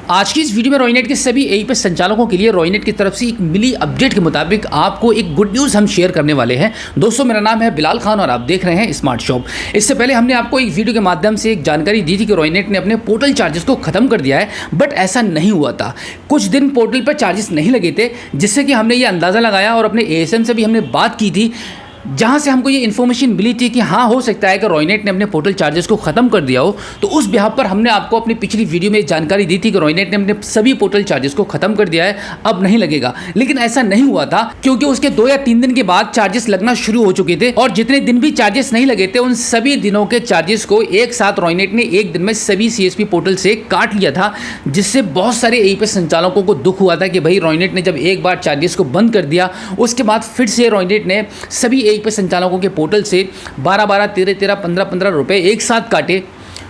आज की इस वीडियो में रॉयनेट के सभी एईपी संचालकों के लिए रॉयनेट की तरफ से एक मिली अपडेट के मुताबिक आपको एक गुड न्यूज़ हम शेयर करने वाले हैं। दोस्तों, मेरा नाम है बिलाल खान और आप देख रहे हैं स्मार्ट शॉप। इससे पहले हमने आपको एक वीडियो के माध्यम से एक जानकारी दी थी कि रॉयनेट ने अपने पोर्टल चार्जेस को खत्म कर दिया है, बट ऐसा नहीं हुआ था। कुछ दिन पोर्टल पर चार्जेस नहीं लगे थे, जिससे कि हमने ये अंदाज़ा लगाया और अपने एएसएम से भी हमने बात की थी, जहाँ से हमको ये इन्फॉर्मेशन मिली थी कि हाँ, हो सकता है कि रॉयनेट ने अपने पोर्टल चार्जेस को ख़त्म कर दिया हो। तो उस बिहाफ पर हमने आपको अपनी पिछली वीडियो में जानकारी दी थी कि रॉयनेट ने अपने सभी पोर्टल चार्जेस को ख़त्म कर दिया है, अब नहीं लगेगा। लेकिन ऐसा नहीं हुआ था, क्योंकि उसके 2 या 3 दिन के बाद चार्जेस लगना शुरू हो चुके थे और जितने दिन भी चार्जेस नहीं लगे थे उन सभी दिनों के चार्जेस को एक साथ रॉयनेट ने एक दिन में सभी सीएसपी पोर्टल से काट लिया था, जिससे बहुत सारे एईपी संचालकों को दुख हुआ था कि भाई रॉयनेट ने जब एक बार चार्जेस को बंद कर दिया, उसके बाद फिर से रॉयनेट ने सभी एईपी संचालकों के पोर्टल से 12-12, 13-13, 15-15 रुपए एक साथ काटे,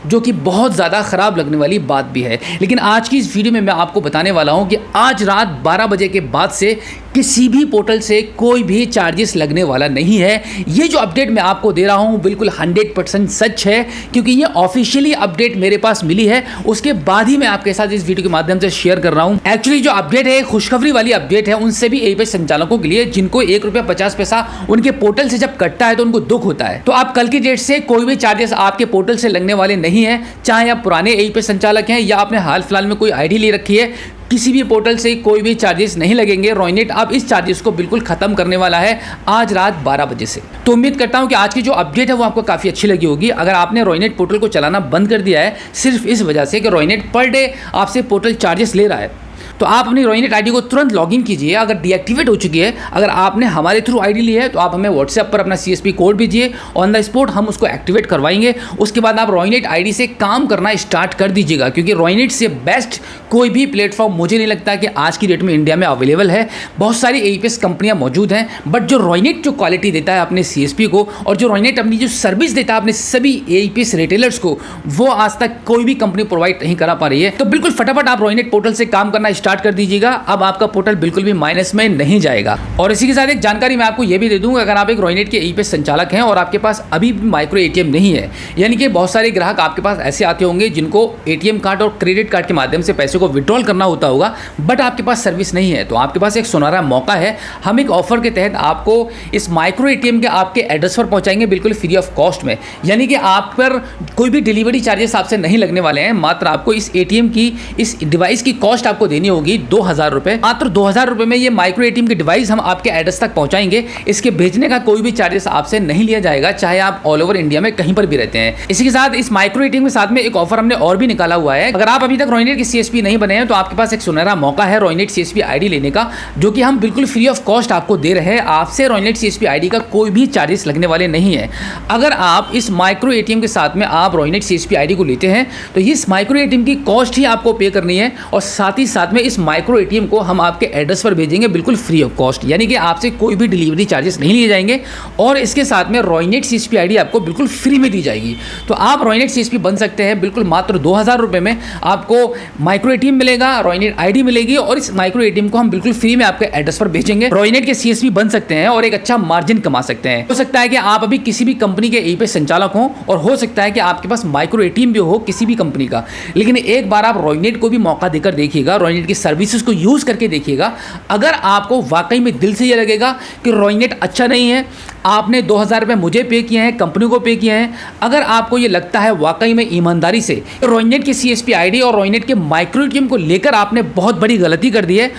जो कि बहुत ज़्यादा ख़राब लगने वाली बात भी है। लेकिन आज की इस वीडियो में मैं आपको बताने वाला हूं कि आज रात 12 बजे के बाद से किसी भी पोर्टल से कोई भी चार्जेस लगने वाला नहीं है। ये जो अपडेट मैं आपको दे रहा हूं बिल्कुल 100% सच है, क्योंकि ये ऑफिशियली अपडेट मेरे पास मिली है, उसके बाद ही मैं आपके साथ इस वीडियो के माध्यम से शेयर कर रहा हूं। एक्चुअली जो अपडेट है खुशखबरी वाली अपडेट है उन सभी एईपी संचालकों के लिए जिनको ₹1.50 उनके पोर्टल से जब कटता है तो उनको दुख होता है। तो आप कल की डेट से कोई भी चार्जेस आपके पोर्टल से लगने वाले नहीं है, चाहे आप पुराने एईपी संचालक हैं या आपने हाल फिलहाल में कोई आईडी ले रखी है, किसी भी पोर्टल से कोई भी चार्जेस नहीं लगेंगे। रॉयनेट अब इस चार्जेस को बिल्कुल खत्म करने वाला है आज रात 12 बजे से। तो उम्मीद करता हूं कि आज की जो अपडेट है वो आपको काफ़ी अच्छी लगी होगी। अगर आपने रॉयनेट पोर्टल को चलाना बंद कर दिया है सिर्फ इस वजह से कि रॉयनेट पर डे आपसे पोर्टल चार्जेस ले रहा है, तो आप अपनी रॉयनेट आईडी को तुरंत लॉगिन कीजिए। अगर डीएक्टिवेट हो चुकी है, अगर आपने हमारे थ्रू आईडी ली है, तो आप हमें व्हाट्सएप पर अपना सीएसपी कोड भेजिए, ऑन द स्पॉट हम उसको एक्टिवेट करवाएंगे। उसके बाद आप रॉयनेट आईडी से काम करना स्टार्ट कर दीजिएगा, क्योंकि रॉयनेट से बेस्ट कोई भी प्लेटफॉर्म मुझे नहीं लगता कि आज की डेट में इंडिया में अवेलेबल है। बहुत सारी एईपीएस कंपनियां मौजूद हैं, बट जो रॉयनेट जो क्वालिटी देता है अपने सीएसपी को और जो रॉयनेट अपनी जो सर्विस देता है अपने सभी एईपीएस रिटेलर्स को, वो आज तक कोई भी कंपनी प्रोवाइड नहीं करा पा रही है। तो बिल्कुल फटाफट आप रॉयनेट पोर्टल से काम करना स्टार्ट कर दीजिएगा। अब आपका पोर्टल बिल्कुल भी माइनस में नहीं जाएगा। और इसी के साथ एक जानकारी मैं आपको यह भी दे दूंगा, अगर आप एक रॉयनेट के एईपीएस संचालक हैं और आपके पास अभी भी माइक्रो एटीएम नहीं है, यानी कि बहुत सारे ग्राहक आपके पास ऐसे आते होंगे जिनको एटीएम कार्ड और क्रेडिट कार्ड के माध्यम से पैसे को विड्रॉल करना होता होगा, बट आपके पास सर्विस नहीं है, तो आपके पास एक सुनहरा मौका है। हम एक ऑफर के तहत आपको इस माइक्रो एटीएम के आपके एड्रेस पर पहुंचाएंगे बिल्कुल फ्री ऑफ कॉस्ट में, यानी कि आप पर कोई भी डिलीवरी चार्जेस आपसे नहीं लगने वाले हैं। मात्र आपको इस एटीएम की, इस डिवाइस की कॉस्ट आपको देनी होगी 2000 रुपए। मात्र 2000 रुपए में ये माइक्रो एटीएम की डिवाइस हम आपके एड्रेस तक पहुंचाएंगे। इसके भेजने का कोई भी चार्जेस आपसे नहीं लिया जाएगा, चाहे आप ऑल ओवर इंडिया में कहीं पर भी रहते हैं। इसी के साथ इस माइक्रो एटीएम के साथ में एक ऑफर हमने और भी निकाला हुआ है। अगर आप अभी तक रॉयनेट के सीएसपी नहीं बने हैं तो आपके पास एक सुनहरा मौका है रॉयनेट सीएसपी आईडी लेने का, जो कि हम बिल्कुल फ्री ऑफ कॉस्ट आपको दे रहे हैं। आपसे रॉयनेट सीएसपी आईडी का कोई भी चार्जेस लगने वाले नहीं है। अगर आप इस माइक्रो एटीएम के साथ में आप रॉयनेट सीएसपी आईडी को लेते हैं तो इस माइक्रो एटीएम की कॉस्ट ही आपको पे करनी है, और साथ ही साथ में इस माइक्रो एटीएम को हम आपके एड्रेस पर भेजेंगे बिल्कुल फ्री ऑफ कॉस्ट, यानी कि आपसे कोई भी डिलीवरी चार्जेस नहीं लिए जाएंगे। और इसके साथ में रॉयनेट सीएसपी आईडी आपको बिल्कुल फ्री में दी जाएगी। तो आप रॉयनेट सीएसपी बन सकते हैं बिल्कुल मात्र 2000 रुपए में। आपको माइक्रो एटीएम मिलेगा, रॉयनेट आईडी मिलेगी, और इस माइक्रो एटीएम को हम बिल्कुल फ्री में आपके एड्रेस पर भेजेंगे। रॉयनेट के सीएसपी बन सकते हैं और एक अच्छा मार्जिन कमा सकते हैं। हो सकता है कि आप अभी किसी भी कंपनी के एईपीएस संचालक हो, और हो सकता है कि आपके पास माइक्रो एटीएम भी हो किसी भी कंपनी का, लेकिन एक बार आप रॉयनेट को भी मौका देकर देखिएगा, रॉयनेट की सर्विसेज को यूज करके देखिएगा। अगर आपको वाकई में दिल से ये लगेगा कि रॉयनेट अच्छा नहीं है, आपने 2000 रुपये मुझे पे किए हैं, कंपनी को पे किए हैं, अगर आपको ये लगता है वाकई में ईमानदारी से रॉयनेट की सीएसपी आईडी और रॉयनेट के माइक्रो एटीएम को लेकर आपने बहुत बड़ी गलती कर दी है,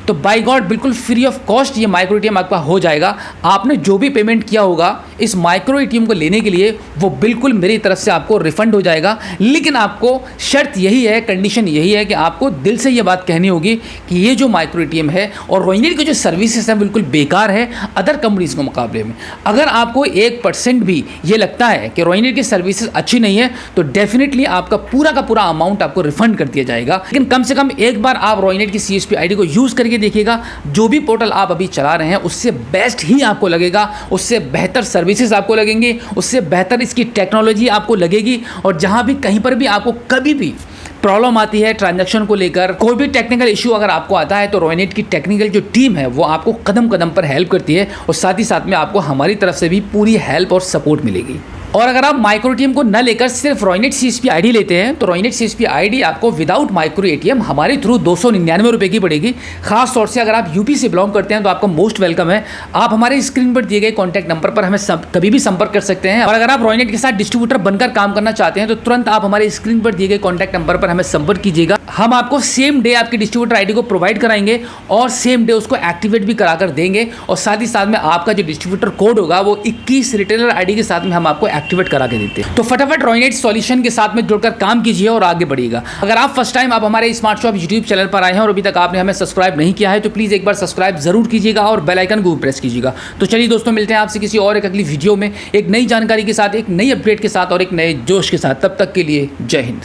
तो बाय गॉड बिल्कुल फ्री ऑफ कॉस्ट ये माइक्रो एटीएम आपका हो जाएगा। आपने जो भी पेमेंट किया होगा इस माइक्रो एटीएम को लेने के लिए, वो बिल्कुल मेरी तरफ से आपको रिफंड हो जाएगा। लेकिन आपको शर्त यही है, कंडीशन यही है कि आपको दिल से ये बात कहनी होगी कि ये जो माइक्रो एटीएम है और रॉयनेट की जो सर्विसेज है बिल्कुल बेकार है अदर कंपनीज़ के मुकाबले में। अगर आपको 1% भी ये लगता है कि रॉयनेट की सर्विसेज अच्छी नहीं है, तो डेफिनेटली आपका पूरा का पूरा अमाउंट आपको रिफंड कर दिया जाएगा। लेकिन कम से कम एक बार आप रॉयनेट की सीएसपी आईडी को यूज़ करके देखिएगा, जो भी पोर्टल आप अभी चला रहे हैं उससे बेस्ट ही आपको लगेगा, उससे बेहतर सर्विसेज आपको लगेंगे, उससे बेहतर इसकी टेक्नोलॉजी आपको लगेगी। और जहां भी कहीं पर भी आपको कभी भी प्रॉब्लम आती है ट्रांजैक्शन को लेकर, कोई भी टेक्निकल इशू अगर आपको आता है, तो रॉयनेट की टेक्निकल जो टीम है वो आपको कदम कदम पर हेल्प करती है, और साथ ही साथ में आपको हमारी तरफ से भी पूरी हेल्प और सपोर्ट मिलेगी। और अगर आप माइक्रो एटीएम को न लेकर सिर्फ रॉयनेट सीएसपी आईडी लेते हैं तो रॉयनेट सीएसपी आईडी आपको विदाउट माइक्रो एटीएम हमारे थ्रू 299 रुपये की पड़ेगी। खास तौर से अगर आप यूपी से बिलोंग करते हैं तो आपका मोस्ट वेलकम है। आप हमारे स्क्रीन पर दिए गए कॉन्टैक्ट नंबर पर हमें कभी भी संपर्क कर सकते हैं। और अगर आप रॉयनेट के साथ डिस्ट्रीब्यूटर बनकर काम करना चाहते हैं तो तुरंत आप हमारे स्क्रीन पर दिए गए कॉन्टैक्ट नंबर पर हमें संपर्क कीजिएगा। हम आपको सेम डे आपकी डिस्ट्रीब्यूटर आईडी को प्रोवाइड कराएंगे और सेम डे उसको एक्टिवेट भी कराकर देंगे। और साथ ही साथ में आपका जो डिस्ट्रीब्यूटर कोड होगा वो 21 रिटेलर आईडी के साथ में हम आपको एक्टिवेट करा के देते हैं। तो फटाफट रॉयनेट सॉल्यूशन के साथ में जुड़कर काम कीजिए और आगे बढ़िएगा। अगर आप फर्स्ट टाइम आप हमारे स्मार्ट शॉप यूट्यूब चैनल पर आए हैं और अभी तक आपने हमें सब्सक्राइब नहीं किया है तो प्लीज़ एक बार सब्सक्राइब जरूर कीजिएगा और बेल आइकन को प्रेस कीजिएगा। तो चलिए दोस्तों, मिलते हैं आपसे किसी और एक अगली वीडियो में एक नई जानकारी के साथ, एक नई अपडेट के साथ और एक नए जोश के साथ। तब तक के लिए जय हिंद।